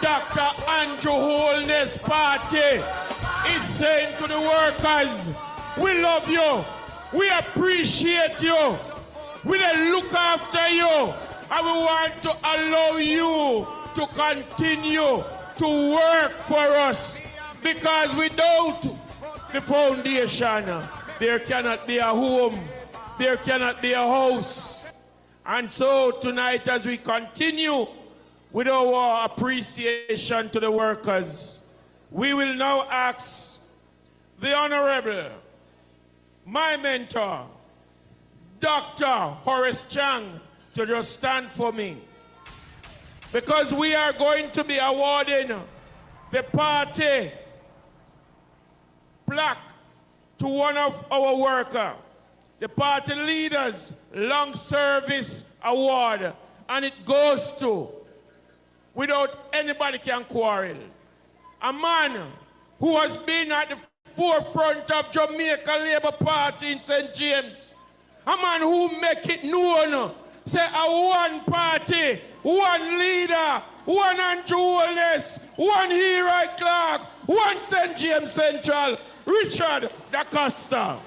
Dr. Andrew Holness Party is saying to the workers, we love you, we appreciate you, we look after you, and we want to allow you to continue to work for us, because without the foundation, there cannot be a home, there cannot be a house. And so tonight, as we continue with our appreciation to the workers, we will now ask the Honorable, my mentor, Dr. Horace Chang, to just stand for me, because we are going to be awarding the party plaque to one of our workers, the party leaders long service award, and it goes to, without anybody can quarrel, a man who has been at the forefront of Jamaica Labour Party in St. James, a man who make it known, say a one party, one leader, one Andrew Holness, one Hero Clark, one St. James Central, Richard Da Costa.